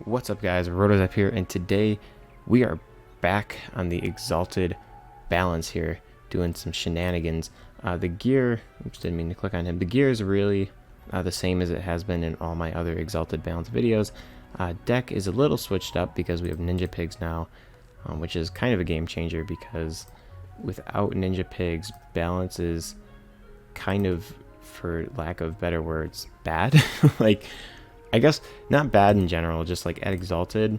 What's up, guys? Roto's up here, and today we are back on the Exalted balance here, doing some shenanigans. The gear, oops, didn't mean to click on him. The gear is really the same as it has been in all my other Exalted balance videos. Deck is a little switched up because we have Ninja Pigs now, which is kind of a game changer because without Ninja Pigs, balance is kind of, for lack of better words, bad. Like, I guess not bad in general, just like at Exalted,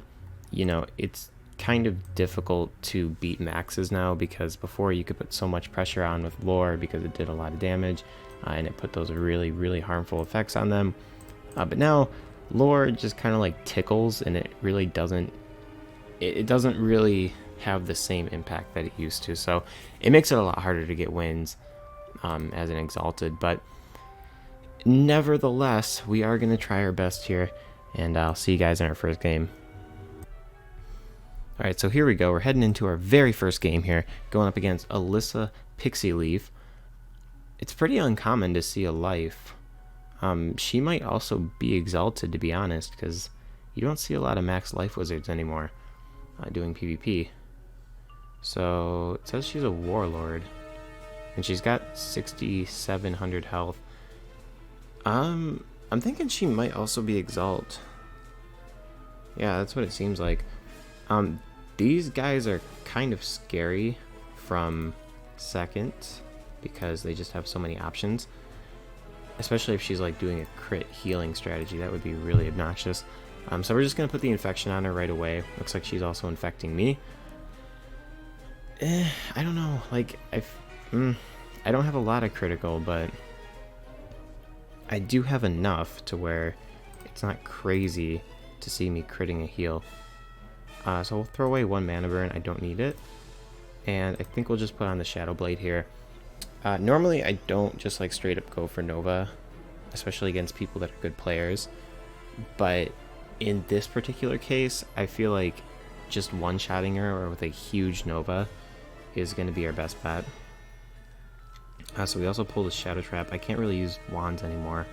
you know, it's kind of difficult to beat maxes now because before you could put so much pressure on with lore because it did a lot of damage and it put those really harmful effects on them. But now lore just kind of like tickles, and it really doesn't, it doesn't really have the same impact that it used to. So it makes it a lot harder to get wins as an Exalted, but nevertheless, we are going to try our best here, and I'll see you guys in our first game. Alright, so here we go. We're heading into our very first game here, going up against Alyssa Pixie Leaf. It's pretty uncommon to see a life. She might also be Exalted, to be honest, because you don't see a lot of max life wizards anymore doing PvP. So it says she's a warlord, and she's got 6,700 health. I'm thinking she might also be Exalt. Yeah, that's what it seems like. These guys are kind of scary from second because they just have so many options. Especially if she's like doing a crit healing strategy, that would be really obnoxious. So we're just gonna put the infection on her right away. Looks like she's also infecting me. I don't know. Like I don't have a lot of critical, but I do have enough to where it's not crazy to see me critting a heal. So we'll throw away one mana burn. I don't need it. And I think we'll just put on the Shadow Blade here. Normally I don't just like straight up go for Nova, especially against people that are good players. But in this particular case, I feel like just one-shotting her or with a huge Nova is going to be our best bet. So we also pulled a Shadow Trap. I can't really use wands anymore.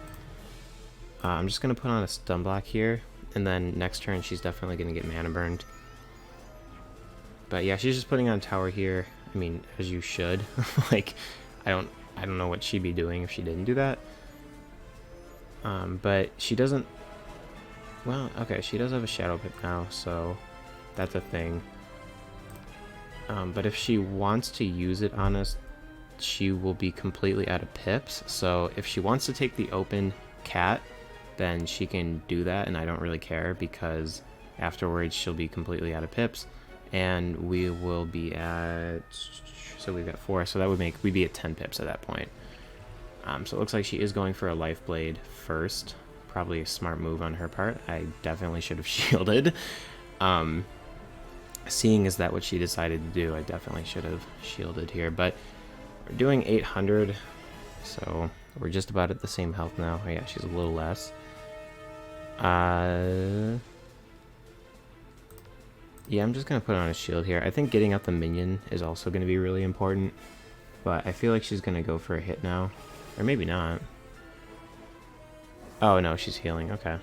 I'm just going to put on a stun block here, and then next turn she's definitely going to get mana burned. But yeah, she's just putting on a tower here. I mean, as you should. Like, I don't know what she'd be doing if she didn't do that. But she doesn't. Well, okay, she does have a Shadow Pip now, so that's a thing. But if she wants to use it on us, she will be completely out of pips. So if she wants to take the open cat, then she can do that, and I don't really care because afterwards she'll be completely out of pips, and we will be at, so we've got 4, so that would make, we'd be at 10 pips at that point. So it looks like she is going for a life blade first. Probably a smart move on her part. I definitely should have shielded. Seeing as that what she decided to do, I definitely should have shielded here, but we're doing 800, so we're just about at the same health now. Oh yeah, she's a little less. Yeah, I'm just going to put on a shield here. I think getting out the minion is also going to be really important, but I feel like she's going to go for a hit now. Or maybe not. Oh no, she's healing. Okay.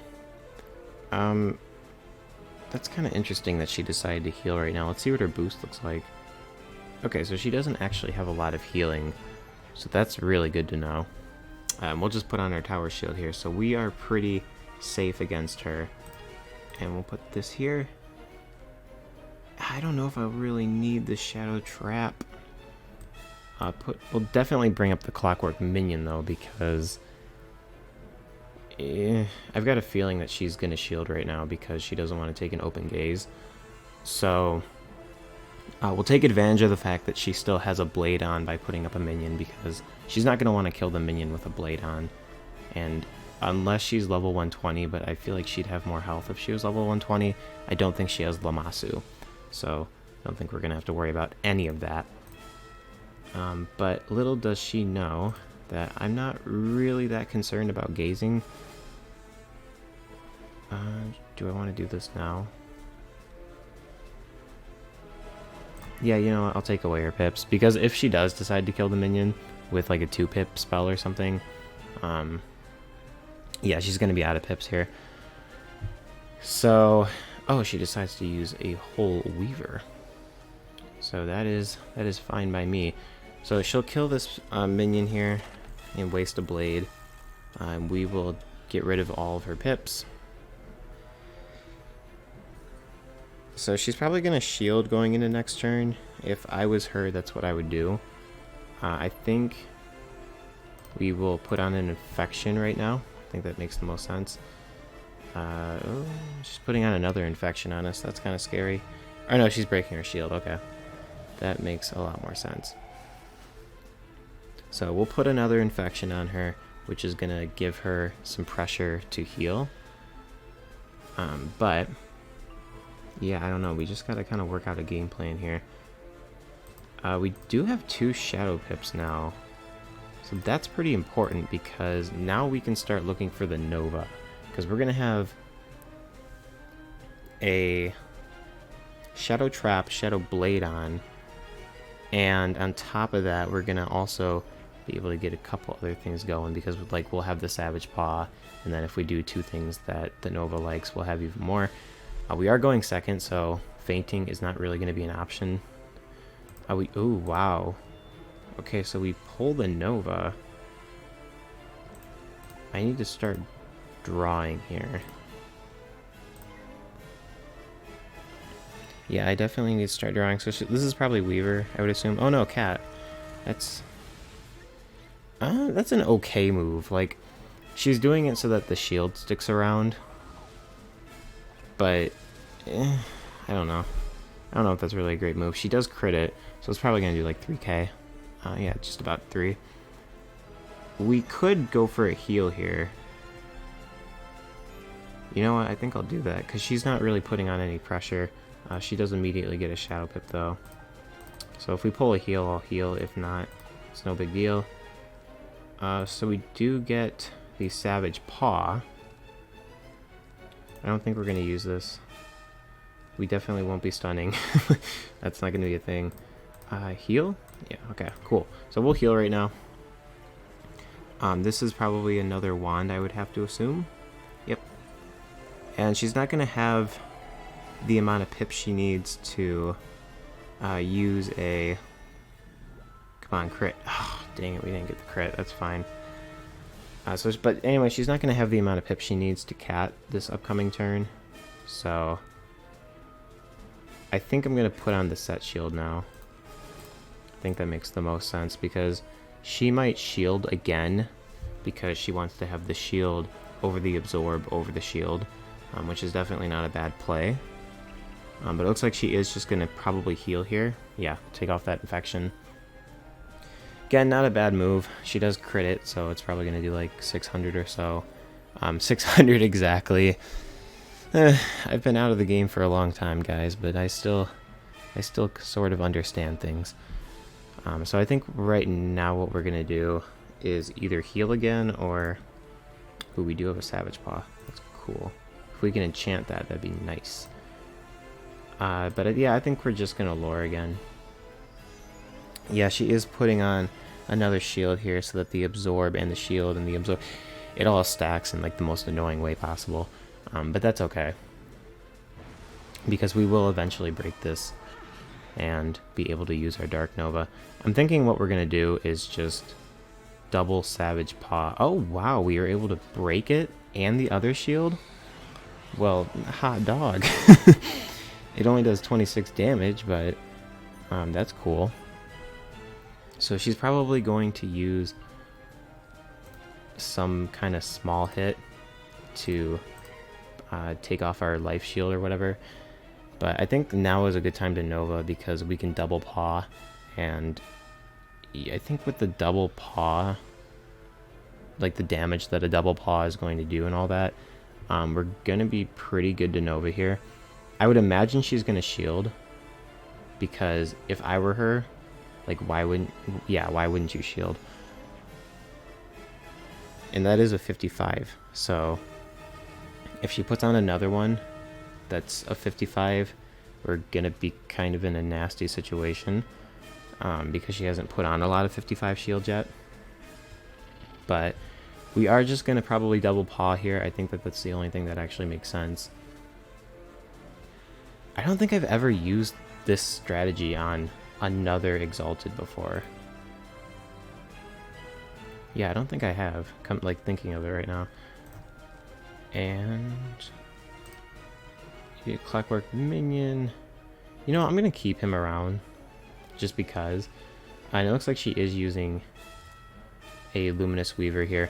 That's kind of interesting that she decided to heal right now. Let's see what her boost looks like. Okay, so she doesn't actually have a lot of healing, so that's really good to know. We'll just put on our tower shield here, so we are pretty safe against her. And we'll put this here. I don't know if I really need the Shadow Trap. We'll definitely bring up the Clockwork Minion though, because I've got a feeling that she's going to shield right now because she doesn't want to take an open gaze. So we'll take advantage of the fact that she still has a blade on by putting up a minion, because she's not going to want to kill the minion with a blade on. And unless she's level 120, but I feel like she'd have more health if she was level 120, I don't think she has Lamasu. So I don't think we're going to have to worry about any of that. But little does she know that I'm not really that concerned about gazing. Do I want to do this now? Yeah, you know what? I'll take away her pips, because if she does decide to kill the minion with like a 2-pip spell or something, yeah, she's going to be out of pips here. So, oh, she decides to use a whole Weaver. So that is fine by me. So she'll kill this minion here and waste a blade. We will get rid of all of her pips. So she's probably going to shield going into next turn. If I was her, that's what I would do. I think we will put on an infection right now. I think that makes the most sense. Oh, she's putting on another infection on us. That's kind of scary. Or no, she's breaking her shield. Okay. That makes a lot more sense. So we'll put another infection on her, which is going to give her some pressure to heal. But, yeah, I don't know. We just got to kind of work out a game plan here. We do have 2 Shadow Pips now. So that's pretty important because now we can start looking for the Nova. Because we're going to have a Shadow Trap, Shadow Blade on. And on top of that, we're going to also be able to get a couple other things going because like we'll have the Savage Paw. And then if we do 2 things that the Nova likes, we'll have even more. We are going second, so fainting is not really going to be an option. Ooh, wow. Okay, so we pull the Nova. I need to start drawing here. Yeah, I definitely need to start drawing. So this is probably Weaver, I would assume. Oh no, Cat. That's an okay move. Like, she's doing it so that the shield sticks around. But, I don't know. I don't know if that's really a great move. She does crit it, so it's probably going to do like 3k. Yeah, just about 3. We could go for a heal here. You know what? I think I'll do that, because she's not really putting on any pressure. She does immediately get a Shadow Pip, though. So if we pull a heal, I'll heal. If not, it's no big deal. So we do get the Savage Paw. I don't think we're going to use this. We definitely won't be stunning. That's not going to be a thing. Heal? Yeah, okay, cool. So we'll heal right now. This is probably another wand, I would have to assume. Yep. And she's not going to have the amount of pips she needs to use a... Come on, crit. Oh, dang it, we didn't get the crit. That's fine. But anyway, she's not going to have the amount of pips she needs to cat this upcoming turn. So I think I'm going to put on the set shield now. I think that makes the most sense because she might shield again because she wants to have the shield over the absorb over the shield, which is definitely not a bad play. But it looks like she is just going to probably heal here. Yeah, take off that infection. Again, not a bad move. She does crit it, so it's probably going to do like 600 or so. 600 exactly. I've been out of the game for a long time, guys, but I still sort of understand things. So I think right now what we're going to do is either heal again or... Ooh, we do have a Savage Paw. That's cool. If we can enchant that, that'd be nice. But yeah, I think we're just going to lure again. Yeah, she is putting on another shield here so that the absorb and the shield and the absorb, it all stacks in like the most annoying way possible. But that's okay, because we will eventually break this and be able to use our Dark Nova. I'm thinking what we're going to do is just double Savage Paw. Oh wow, we were able to break it and the other shield? Well, hot dog. It only does 26 damage, but that's cool. So she's probably going to use some kind of small hit to take off our life shield or whatever. But I think now is a good time to Nova because we can double paw. And I think with the double paw, like the damage that a double paw is going to do and all that, we're going to be pretty good to Nova here. I would imagine she's going to shield, because if I were her, like why wouldn't you shield? And that is a 55, so if she puts on another one that's a 55, we're going to be kind of in a nasty situation, because she hasn't put on a lot of 55 shield yet. But we are just going to probably double paw here. I think that that's the only thing that actually makes sense. I don't think I've ever used this strategy on another Exalted before. Yeah, I don't think I have. Come like thinking of it right now. And a Clockwork Minion. You know, I'm gonna keep him around just because. And it looks like she is using a Luminous Weaver here.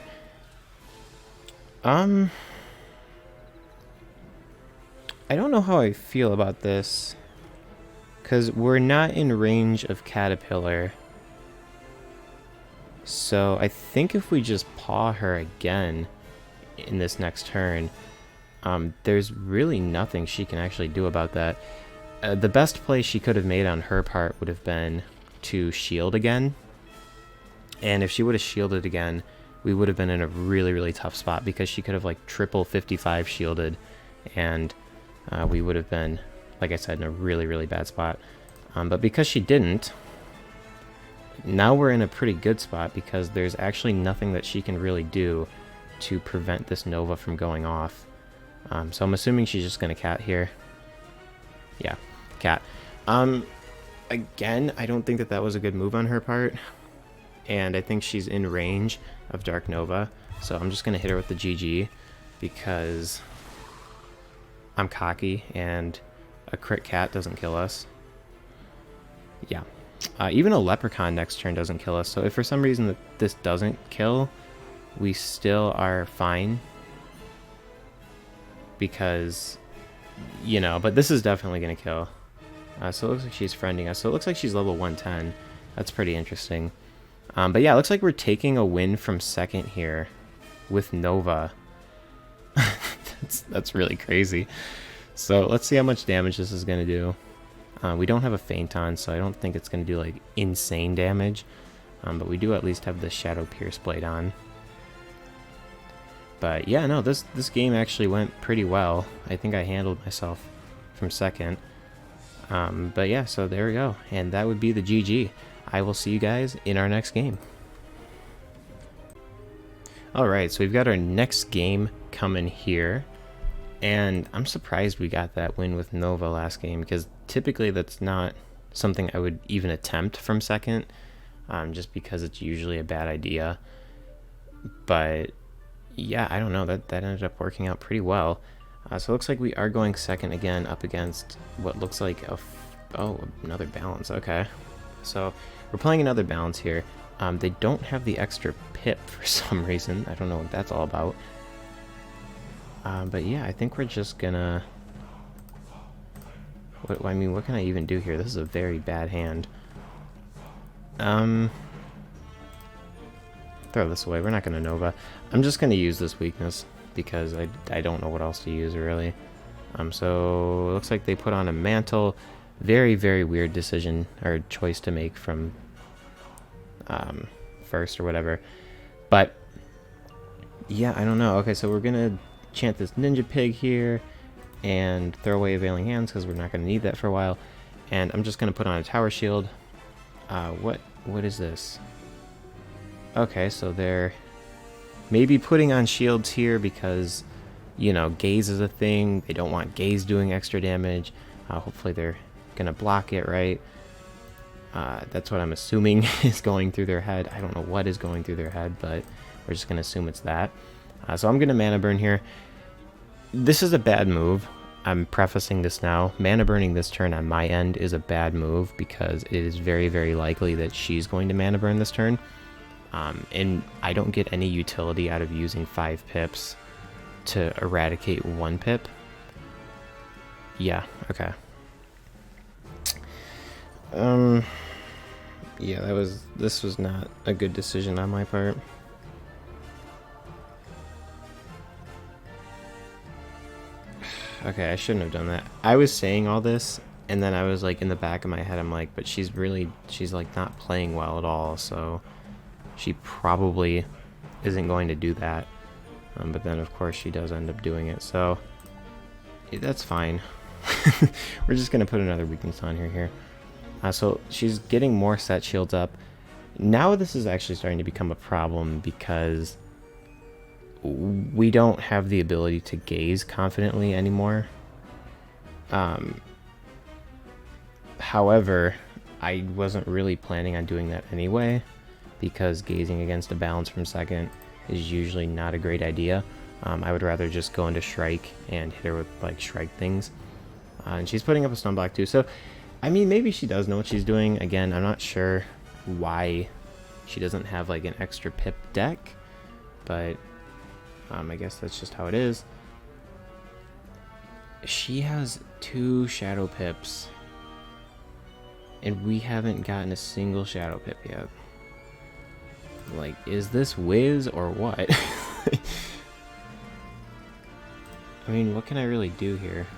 I don't know how I feel about this, because we're not in range of Caterpillar. So I think if we just paw her again in this next turn, there's really nothing she can actually do about that. The best play she could have made on her part would have been to shield again. And if she would have shielded again, we would have been in a really, really tough spot, because she could have like triple 55 shielded, and we would have been, like I said, in a really, really bad spot. But because she didn't, now we're in a pretty good spot, because there's actually nothing that she can really do to prevent this Nova from going off. So I'm assuming she's just going to cat here. Yeah, cat. Again, I don't think that that was a good move on her part. And I think she's in range of Dark Nova. So I'm just going to hit her with the GG, because I'm cocky and a crit cat doesn't kill us. Yeah. Even a Leprechaun next turn doesn't kill us. So if for some reason this doesn't kill, we still are fine. Because, you know, but this is definitely going to kill. So it looks like she's friending us. So it looks like she's level 110. That's pretty interesting. But yeah, it looks like we're taking a win from second here with Nova. That's really crazy. So let's see how much damage this is going to do. We don't have a feint on, so I don't think it's going to do like insane damage. But we do at least have the Shadow Pierce blade on. But yeah, no, this game actually went pretty well. I think I handled myself from second. But yeah, so there we go. And that would be the GG. I will see you guys in our next game. Alright, so we've got our next game coming here. And I'm surprised we got that win with Nova last game, because typically that's not something I would even attempt from second, just because it's usually a bad idea. But yeah, I don't know, that ended up working out pretty well. So it looks like we are going second again, up against what looks like another balance. Okay, so we're playing another balance here. They don't have the extra pip for some reason. I don't know what that's all about. But yeah, I think we're just gonna... I mean, what can I even do here? This is a very bad hand. Throw this away. We're not gonna Nova. I'm just gonna use this weakness, because I don't know what else to use, really. So it looks like they put on a mantle. Very, very weird decision, or choice to make from first or whatever. But yeah, I don't know. Okay, so we're gonna chant this Ninja Pig here and throw away Availing Hands, because we're not gonna need that for a while. And I'm just gonna put on a Tower Shield. What is this? Okay, so they're maybe putting on shields here because, you know, gaze is a thing. They don't want gaze doing extra damage. Hopefully they're gonna block it, right? That's what I'm assuming is going through their head. I don't know what is going through their head, but we're just gonna assume it's that. So I'm gonna mana burn here. This is a bad move. I'm prefacing this now. Mana burning this turn on my end is a bad move, because it is very, very likely that she's going to mana burn this turn. And I don't get any utility out of using 5 pips to eradicate 1 pip. Yeah, okay. Yeah, this was not a good decision on my part. Okay, I shouldn't have done that. I was saying all this, and then I was like, in the back of my head, I'm like, but she's like not playing well at all, so she probably isn't going to do that. But then of course she does end up doing it, so that's fine. We're just gonna put another weakness on here. So she's getting more set shields up. Now this is actually starting to become a problem, because we don't have the ability to gaze confidently anymore. However, I wasn't really planning on doing that anyway, because gazing against a balance from second is usually not a great idea. I would rather just go into Shrike and hit her with like Shrike things. And she's putting up a stun block too, so I mean, maybe she does know what she's doing. Again, I'm not sure why she doesn't have like an extra pip deck, but I guess that's just how it is. She has 2 shadow pips, and we haven't gotten a single shadow pip yet. Like, is this Wiz or what? I mean, what can I really do here?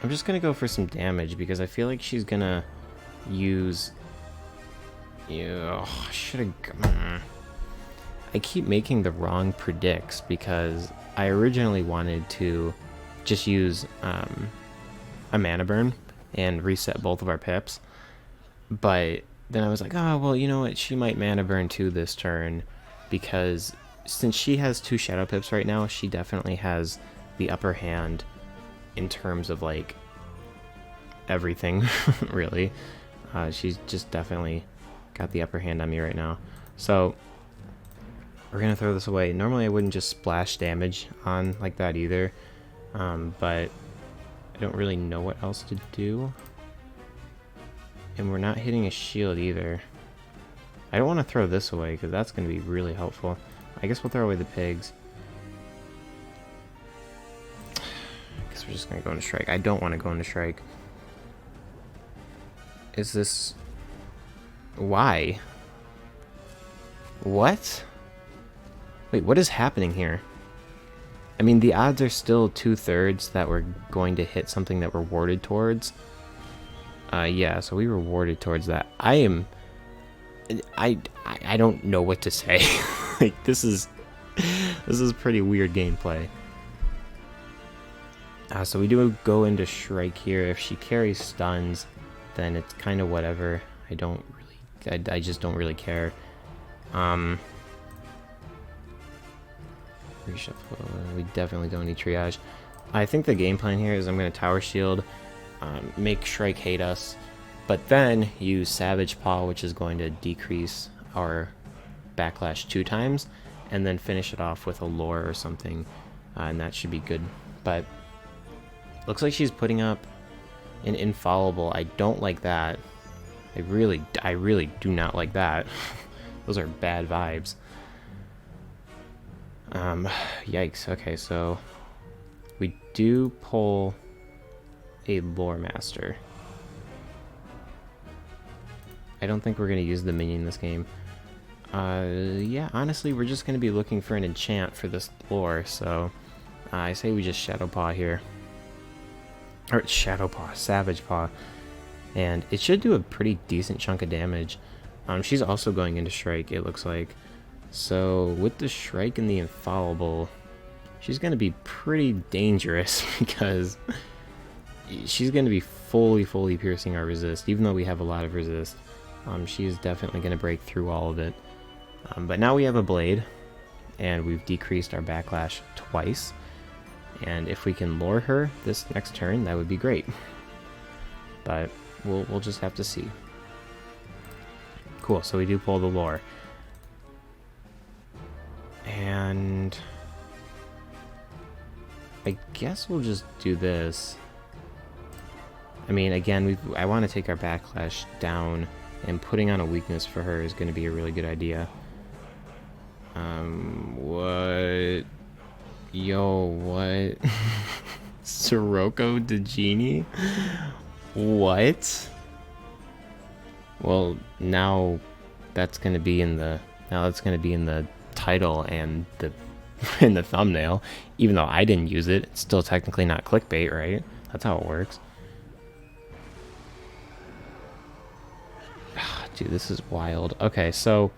I'm just gonna go for some damage because I feel like she's gonna use... I should've... I keep making the wrong predicts because I originally wanted to just use a mana burn and reset both of our pips, but then I was like, oh well, you know what, she might mana burn 2 this turn, because since she has 2 shadow pips right now, she definitely has the upper hand in terms of like everything. Really, she's just definitely got the upper hand on me right now, so we're gonna throw this away. Normally I wouldn't just splash damage on like that either, but I don't really know what else to do. And we're not hitting a shield either. I don't want to throw this away because that's going to be really helpful. I guess we'll throw away the pigs. I guess we're just going to go into Strike. I don't want to go into Strike. Is this... Why? What? Wait, what is happening here? I mean, the odds are still 2/3 that we're going to hit something that we're warded towards. Yeah, so we were warded towards that. I don't know what to say. Like, this is pretty weird gameplay. So we do go into Shrike here. If she carries stuns, then it's kind of whatever. I just don't really care. Reshuffle. We definitely don't need triage. I think the game plan here is I'm going to tower shield, make Shrike hate us, but then use Savage Paw, which is going to decrease our backlash 2 times, and then finish it off with a lore or something, and that should be good. But looks like she's putting up an infallible. I don't like that. I really do not like that. Those are bad vibes. Yikes. Okay, so we do pull a lore master. I don't think we're going to use the minion this game. Yeah, honestly, we're just going to be looking for an enchant for this lore, so I say we just Shadow Paw here. Or Shadow Paw, Savage Paw. And it should do a pretty decent chunk of damage. She's also going into Shrike, it looks like. So with the Shrike and the Infallible, she's going to be pretty dangerous because she's going to be fully piercing our resist, even though we have a lot of resist. She is definitely going to break through all of it. But now we have a blade, and we've decreased our backlash twice. And if we can lure her this next turn, that would be great. But we'll just have to see. Cool, so we do pull the lure. And I guess we'll just do this. I mean, again, I want to take our backlash down, and putting on a weakness for her is going to be a really good idea. What? Yo, what? Sirocco de Genie? What? Well, now that's going to be in the title and in the thumbnail. Even though I didn't use it, it's still technically not clickbait, right? That's how it works. Dude, this is wild. Okay, so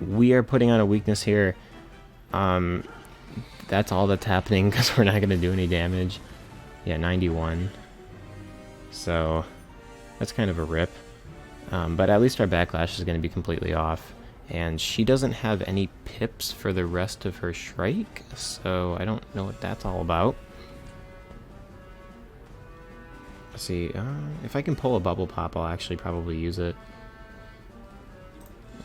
we are putting on a weakness here. That's all that's happening because we're not going to do any damage. Yeah, 91. So that's kind of a rip. But at least our backlash is going to be completely off. And she doesn't have any pips for the rest of her Shrike, so I don't know what that's all about. Let's see, if I can pull a bubble pop, I'll actually probably use it.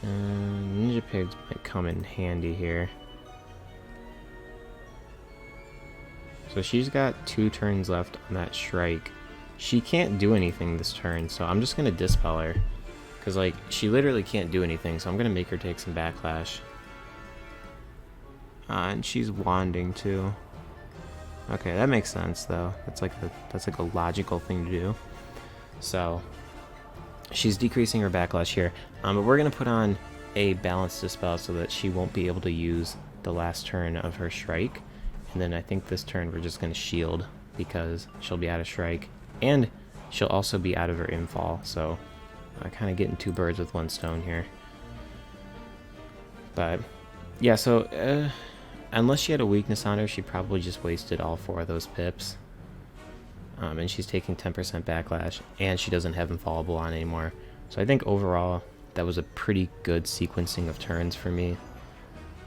Ninja Pigs might come in handy here. So she's got 2 turns left on that Shrike. She can't do anything this turn, so I'm just going to Dispel her. Because, like, she literally can't do anything, so I'm going to make her take some Backlash. And she's wanding, too. Okay, that makes sense, though. That's like a logical thing to do. So, she's decreasing her Backlash here. But we're going to put on a Balanced Dispel so that she won't be able to use the last turn of her Shrike. And then I think this turn we're just going to shield because she'll be out of Shrike. And she'll also be out of her Infall. So I'm kind of getting 2 birds with 1 stone here. But yeah, so unless she had a weakness on her, she probably just wasted all 4 of those pips. And she's taking 10% Backlash. And she doesn't have Infallible on anymore. So I think overall that was a pretty good sequencing of turns for me.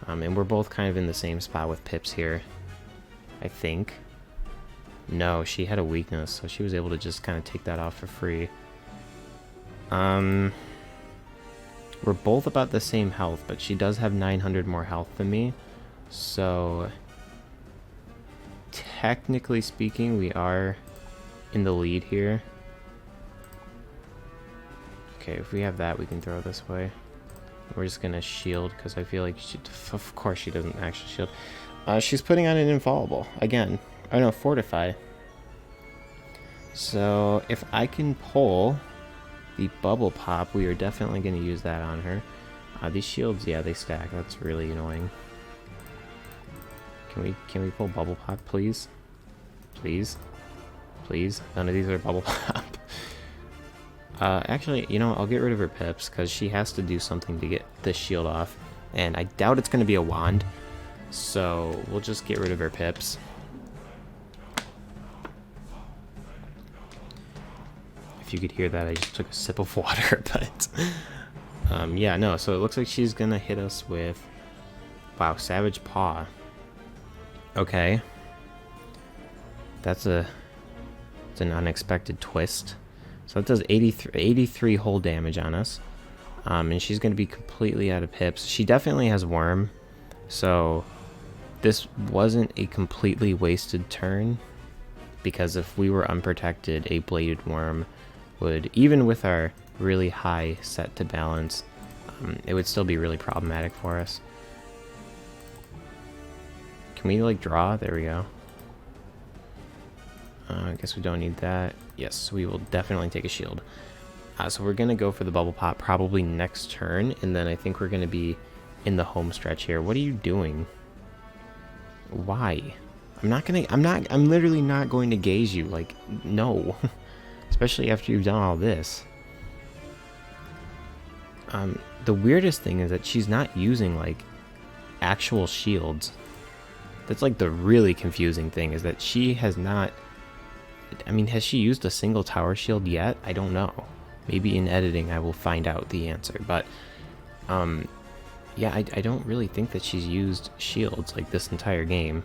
And we're both kind of in the same spot with pips here. I think. No, she had a weakness, so she was able to just kind of take that off for free. We're both about the same health, but she does have 900 more health than me. So, technically speaking, we are in the lead here. Okay, if we have that, we can throw this way. We're just gonna shield, because I feel like she, of course she doesn't actually shield. She's putting on an Infallible, again. Oh no, Fortify. So, if I can pull the Bubble Pop, we are definitely going to use that on her. These shields, yeah, they stack. That's really annoying. Can we pull Bubble Pop, please? Please? Please? None of these are Bubble Pop. Actually, you know, I'll get rid of her pips, because she has to do something to get this shield off. And I doubt it's going to be a wand. So, we'll just get rid of her pips. If you could hear that, I just took a sip of water, but... yeah, no, so it looks like she's gonna hit us with... Wow, Savage Paw. Okay. It's an unexpected twist. So that does 83 whole damage on us. And she's gonna be completely out of pips. She definitely has Worm, so... This wasn't a completely wasted turn, because if we were unprotected, a Bladed Worm would, even with our really high set to balance, it would still be really problematic for us. Can we, like, draw? There we go. I guess we don't need that. Yes, we will definitely take a shield. So we're going to go for the Bubble Pop probably next turn, and then I think we're going to be in the home stretch here. What are you doing? Why? I'm literally not going to gaze you. Like, no. Especially after you've done all this. The weirdest thing is that she's not using, like, actual shields. That's, like, the really confusing thing, is that she has not... I mean, has she used a single tower shield yet? I don't know. Maybe in editing I will find out the answer, but... yeah, I don't really think that she's used shields like this entire game.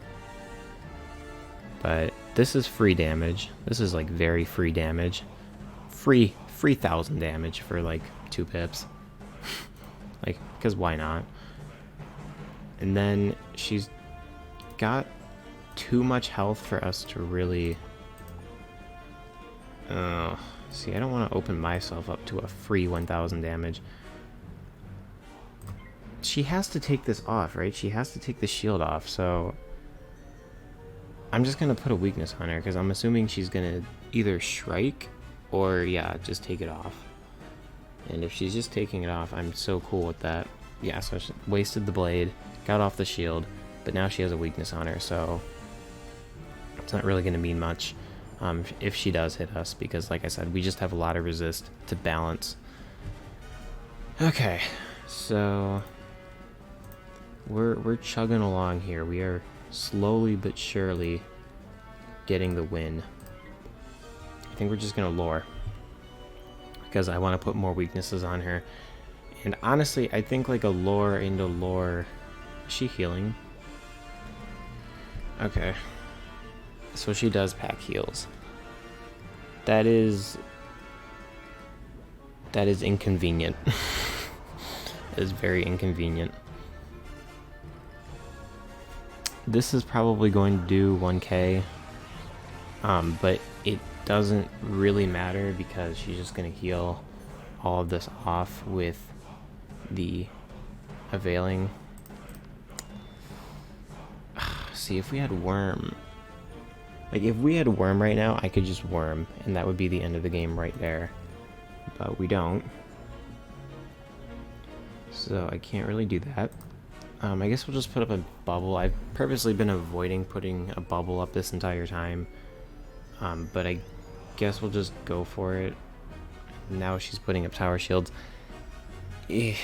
But this is free damage. This is like very free damage. Free 1,000 damage for like 2 pips. Like, because why not? And then she's got too much health for us to really... see, I don't want to open myself up to a free 1,000 damage. She has to take this off, right? She has to take the shield off, so... I'm just going to put a weakness on her, because I'm assuming she's going to either Shrike, or, yeah, just take it off. And if she's just taking it off, I'm so cool with that. Yeah, so she wasted the blade, got off the shield, but now she has a weakness on her, so... It's not really going to mean much if she does hit us, because, like I said, we just have a lot of resist to balance. Okay, so... We're chugging along here. We are slowly but surely getting the win. I think we're just gonna lure, because I want to put more weaknesses on her. And honestly, I think like a lure into lure... Is she healing? Okay. So she does pack heals. That is inconvenient. It is very inconvenient. This is probably going to do 1k, but it doesn't really matter because she's just going to heal all of this off with the availing. See, if we had worm, like if we had worm right now, I could just worm and that would be the end of the game right there, but we don't, so I can't really do that. I guess we'll just put up a bubble. I've purposely been avoiding putting a bubble up this entire time, but I guess we'll just go for it. Now she's putting up tower shields. This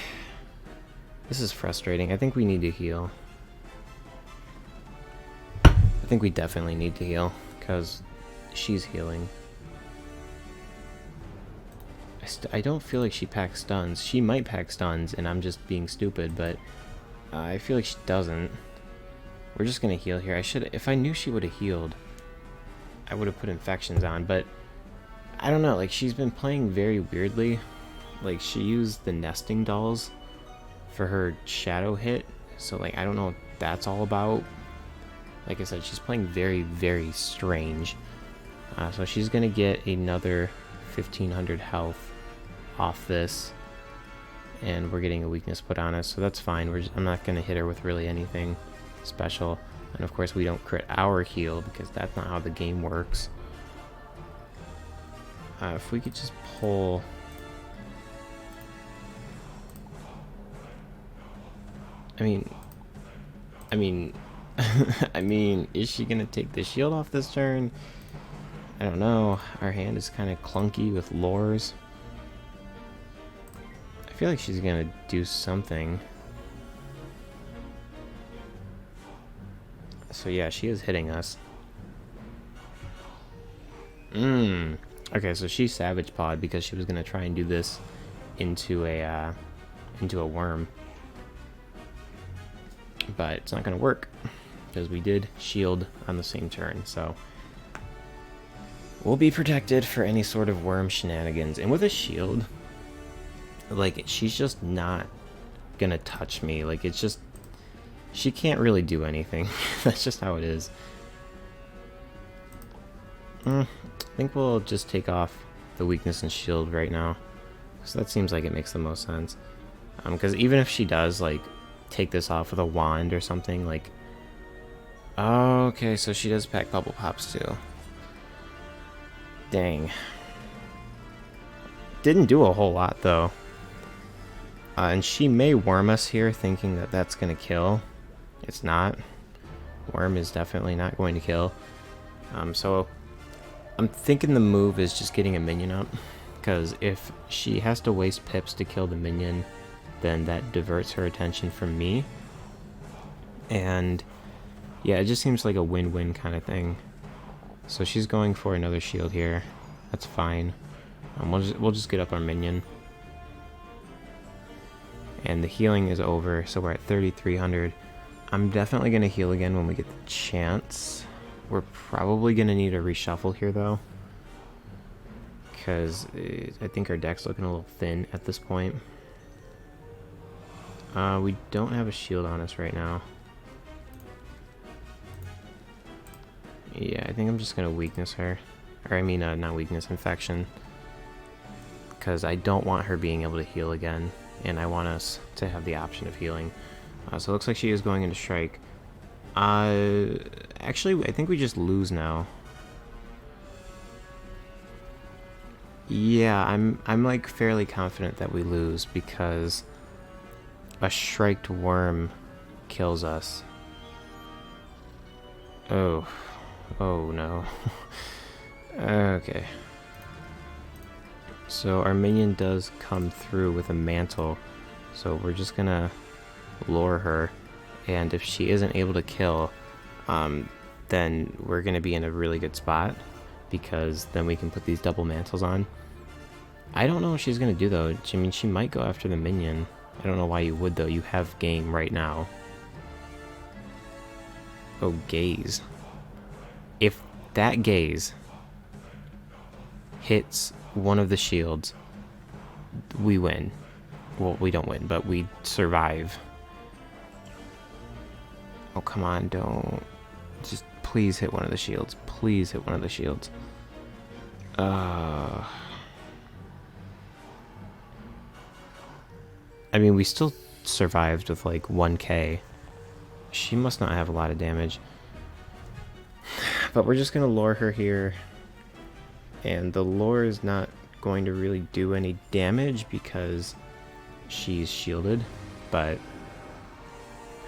is frustrating. I think we need to heal. I think we definitely need to heal because she's healing. I don't feel like she packs stuns. She might pack stuns and I'm just being stupid, but I feel like she doesn't. We're just gonna heal here. If I knew she would have healed, I would have put infections on, but I don't know, like she's been playing very weirdly. Like she used the nesting dolls for her shadow hit, so like I don't know what that's all about. Like I said, she's playing very, very strange. So she's gonna get another 1500 health off this. And we're getting a weakness put on us, so that's fine. I'm not going to hit her with really anything special. And of course we don't crit our heal because that's not how the game works. If we could just pull... I mean, I mean, is she going to take the shield off this turn? I don't know. Our hand is kind of clunky with lures. I feel like she's gonna do something. So yeah, she is hitting us. Okay, so she Savage Pod because she was gonna try and do this into a worm, but it's not gonna work because we did shield on the same turn. So we'll be protected for any sort of worm shenanigans, and with a shield, like she's just not gonna touch me. Like it's just, she can't really do anything. That's just how it is. I think we'll just take off the weakness and shield right now, so that seems like it makes the most sense. Because even if she does like take this off with a wand or something, like, oh, okay, so she does pack bubble pops too. Dang. Didn't do a whole lot though. And she may worm us here thinking that that's going to kill. It's not. Worm is definitely not going to kill. So I'm thinking the move is just getting a minion up. Because if she has to waste pips to kill the minion, then that diverts her attention from me. And yeah, it just seems like a win-win kind of thing. So she's going for another shield here. That's fine. We'll just get up our minion. And the healing is over, so we're at 3,300. I'm definitely going to heal again when we get the chance. We're probably going to need a reshuffle here, though. Because I think our deck's looking a little thin at this point. We don't have a shield on us right now. Yeah, I think I'm just going to weakness her. Or I mean, not weakness, infection. Because I don't want her being able to heal again. And I want us to have the option of healing. So it looks like she is going into strike. Actually, I think we just lose now. Yeah, I'm like fairly confident that we lose because a striked worm kills us. Oh no. Okay. So our minion does come through with a mantle, so we're just gonna lure her, and if she isn't able to kill, then we're gonna be in a really good spot, because then we can put these double mantles on. I don't know what she's gonna do though. I mean, she might go after the minion. I don't know why you would though. You have game right now. Oh, gaze. If that gaze hits one of the shields, we win. Well, we don't win, but we survive. Oh, come on, don't. Just please hit one of the shields. Please hit one of the shields. I mean, we still survived with like 1k. She must not have a lot of damage. But we're just going to lure her here. And the lure is not going to really do any damage because she's shielded. But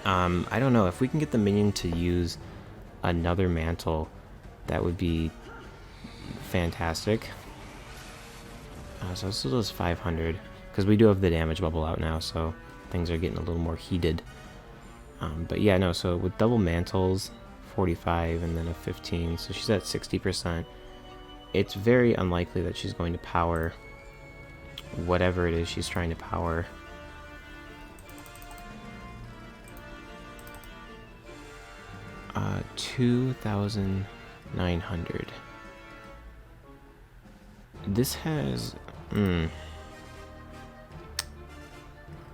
I don't know. If we can get the minion to use another mantle, that would be fantastic. So it still does 500. Because we do have the damage bubble out now, so things are getting a little more heated. But yeah, no, so with double mantles, 45 and then a 15, so she's at 60%. It's very unlikely that she's going to power whatever it is she's trying to power. Uh, 2,900. This has...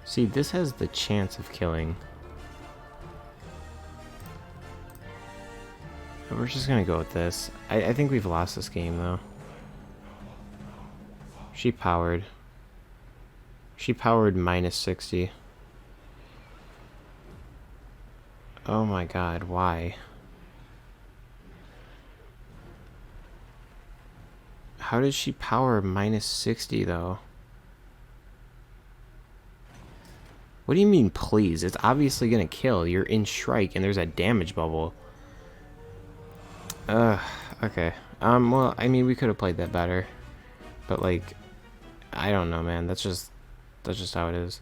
See, this has the chance of killing. We're just gonna go with this. I think we've lost this game, though. She powered. She powered minus 60. Oh my god, why? How did she power minus 60, though? What do you mean, please? It's obviously gonna kill. You're in Shrike, and there's a damage bubble. Okay. Well, I mean, we could have played that better. But, like, I don't know, man. That's just how it is.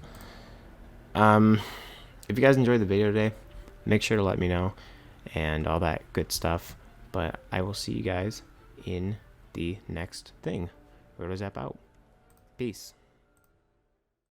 If you guys enjoyed the video today, make sure to let me know. And all that good stuff. But I will see you guys in the next thing. RotoZap out. Peace.